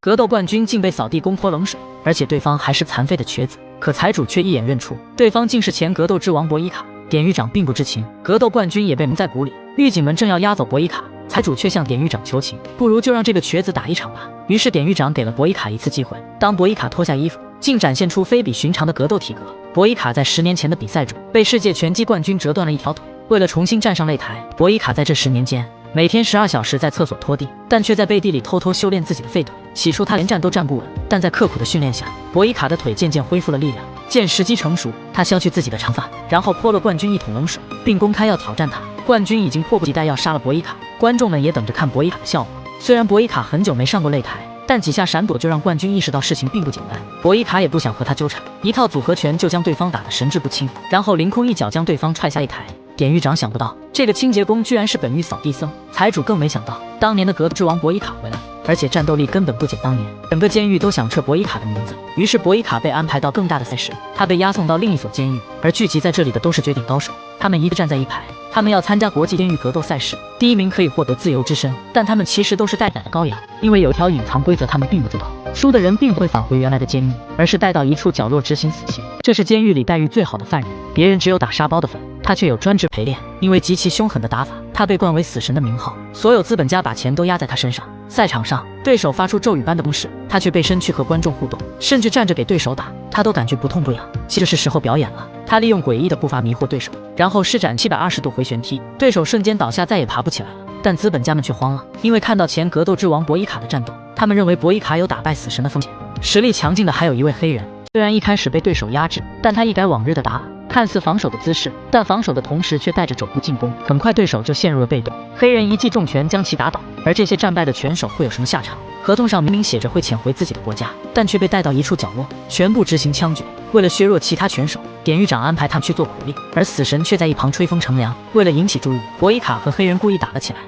格斗冠军竟被扫地攻泼冷水，而且对方还是残废的瘸子。可财主却一眼认出对方竟是前格斗之王博伊卡。典狱长并不知情，格斗冠军也被蒙在鼓里。狱警们正要押走博伊卡，财主却向典狱长求情，不如就让这个瘸子打一场吧。于是典狱长给了博伊卡一次机会。当博伊卡脱下衣服，竟展现出非比寻常的格斗体格。博伊卡在10年前的比赛中被世界拳击冠军折断了一条腿，为了重新站上擂台，博伊卡在这10年间每天12小时在厕所拖地，但却在背地里偷偷修炼自己的废腿。起初他连站都站不稳，但在刻苦的训练下，博伊卡的腿渐渐恢复了力量。见时机成熟，他削去自己的长发，然后泼了冠军一桶冷水，并公开要挑战他。冠军已经迫不及待要杀了博伊卡，观众们也等着看博伊卡的笑话。虽然博伊卡很久没上过擂台，但几下闪躲就让冠军意识到事情并不简单。博伊卡也不想和他纠缠，一套组合拳就将对方打得神志不清，然后凌空一脚将对方踹下一台。典狱长想不到这个清洁工居然是本狱扫地僧，财主更没想到当年的格斗之王博伊卡回来，而且战斗力根本不减当年。整个监狱都响彻博伊卡的名字，于是博伊卡被安排到更大的赛事，他被押送到另一所监狱，而聚集在这里的都是绝顶高手，他们一个站在一排，他们要参加国际监狱格斗赛事，第1名可以获得自由之身，但他们其实都是待宰的羔羊，因为有条隐藏规则他们并不知道，输的人并不会返回原来的监狱，而是带到一处角落执行死刑。这是监狱里待遇最好的犯人，别人只有打沙包的份，他却有专职陪练，因为极其凶狠的打法，他被冠为死神的名号，所有资本家把钱都压在他身上。赛场上，对手发出咒语般的攻势，他却背身去和观众互动，甚至站着给对手打，他都感觉不痛不痒。这是时候表演了，他利用诡异的步伐迷惑对手，然后施展720度回旋踢，对手瞬间倒下，再也爬不起来了。但资本家们却慌了，因为看到前格斗之王博伊卡的战斗，他们认为博伊卡有打败死神的风险。实力强劲的还有一位黑人，虽然一开始被对手压制，但他一改往日的打法，看似防守的姿势，但防守的同时却带着肘部进攻，很快对手就陷入了被动。黑人一记重拳将其打倒。而这些战败的拳手会有什么下场？合同上明明写着会遣回自己的国家，但却被带到一处角落，全部执行枪决。为了削弱其他拳手，典狱长安排他们去做苦力，而死神却在一旁吹风乘凉。为了引起注意，博伊卡和黑人故意打了起来。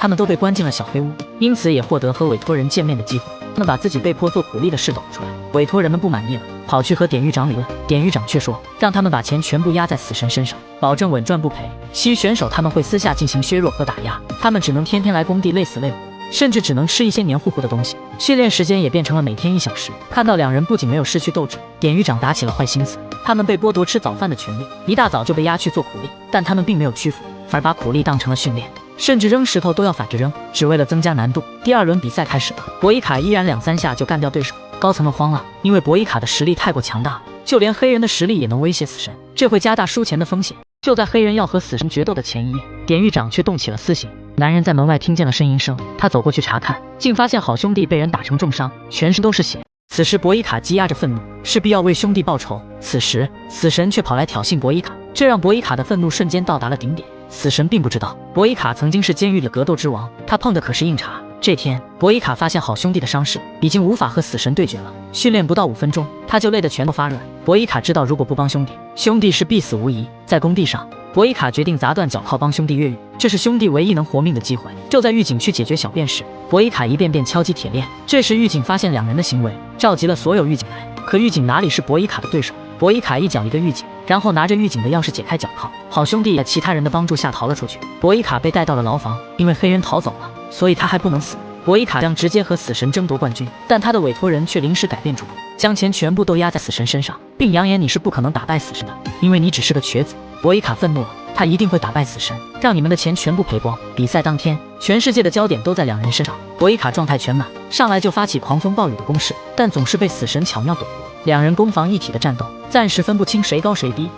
他们都被关进了小黑屋，因此也获得和委托人见面的机会。他们把自己被迫做苦力的事抖了出来，委托人们不满意了，跑去和典狱长理论。典狱长却说，让他们把钱全部压在死神身上，保证稳赚不赔。其余选手他们会私下进行削弱和打压，他们只能天天来工地累死累活，甚至只能吃一些黏糊糊的东西。训练时间也变成了每天1小时。看到两人不仅没有失去斗志，典狱长打起了坏心思。他们被剥夺吃早饭的权利，一大早就被押去做苦力，但他们并没有屈服，反而把苦力当成了训练。甚至扔石头都要反着扔，只为了增加难度。第2轮比赛开始了，博伊卡依然2-3下就干掉对手，高层们慌了，因为博伊卡的实力太过强大了，就连黑人的实力也能威胁死神，这会加大输钱的风险。就在黑人要和死神决斗的前一夜，典狱长却动起了私刑。男人在门外听见了呻吟声，他走过去查看，竟发现好兄弟被人打成重伤，全身都是血。此时博伊卡积压着愤怒，势必要为兄弟报仇。此时死神却跑来挑衅博伊卡，这让博伊卡的愤怒瞬间到达了顶点。死神并不知道博伊卡曾经是监狱的格斗之王，他碰的可是硬茬。这天博伊卡发现好兄弟的伤势已经无法和死神对决了，训练不到5分钟他就累得拳头发软。博伊卡知道如果不帮兄弟，兄弟是必死无疑。在工地上，博伊卡决定砸断脚铐帮兄弟越狱，这是兄弟唯一能活命的机会。就在狱警去解决小便时，博伊卡一遍遍敲击铁链。这时狱警发现两人的行为，召集了所有狱警来，可狱警哪里是博伊卡的对手？博伊卡一脚一个狱警，然后拿着狱警的钥匙解开脚铐。好兄弟在其他人的帮助下逃了出去，博伊卡被带到了牢房，因为黑人逃走了，所以他还不能死。博伊卡将直接和死神争夺冠军，但他的委托人却临时改变主意，将钱全部都压在死神身上，并扬言你是不可能打败死神的，因为你只是个瘸子。博伊卡愤怒了，他一定会打败死神，让你们的钱全部赔光。比赛当天，全世界的焦点都在两人身上。博伊卡状态全满，上来就发起狂风暴雨的攻势，但总是被死神巧妙躲过。两人攻防一体的战斗，暂时分不清谁高谁低。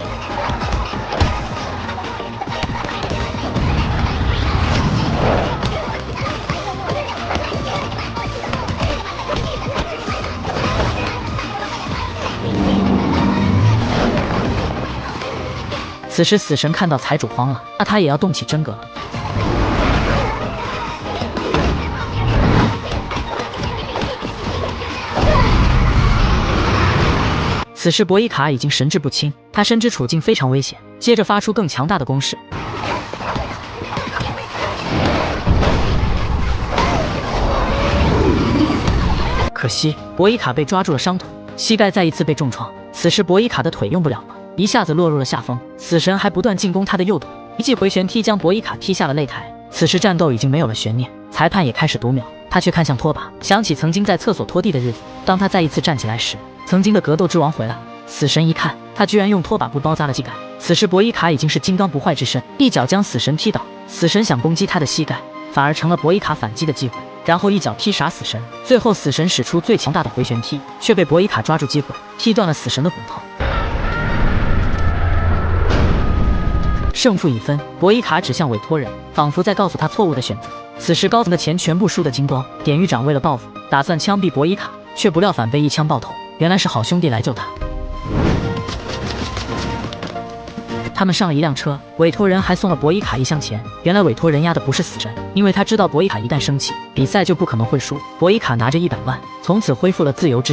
此时死神看到财主慌了，那他也要动起真格了。此时博伊卡已经神志不清，他深知处境非常危险，接着发出更强大的攻势。可惜博伊卡被抓住了伤腿，膝盖再一次被重创。此时博伊卡的腿用不了了，一下子落入了下风。死神还不断进攻他的右腿，一记回旋踢将博伊卡踢下了擂台。此时战斗已经没有了悬念，裁判也开始读秒。他却看向拖把，想起曾经在厕所拖地的日子。当他再一次站起来时，曾经的格斗之王回来了。死神一看，他居然用拖把布包扎了膝盖。此时博伊卡已经是金刚不坏之身，一脚将死神踢倒。死神想攻击他的膝盖，反而成了博伊卡反击的机会，然后一脚踢傻死神。最后死神使出最强大的回旋踢，却被博伊卡抓住机会，踢断了死神的骨头。胜负已分，博伊卡指向委托人，仿佛在告诉他错误的选择。此时高层的钱全部输得精光，典狱长为了报复，打算枪毙博伊卡，却不料反被一枪爆头。原来是好兄弟来救他。他们上了一辆车，委托人还送了博伊卡一箱钱。原来委托人押的不是死神，因为他知道博伊卡一旦生气，比赛就不可能会输。博伊卡拿着100万，从此恢复了自由之身。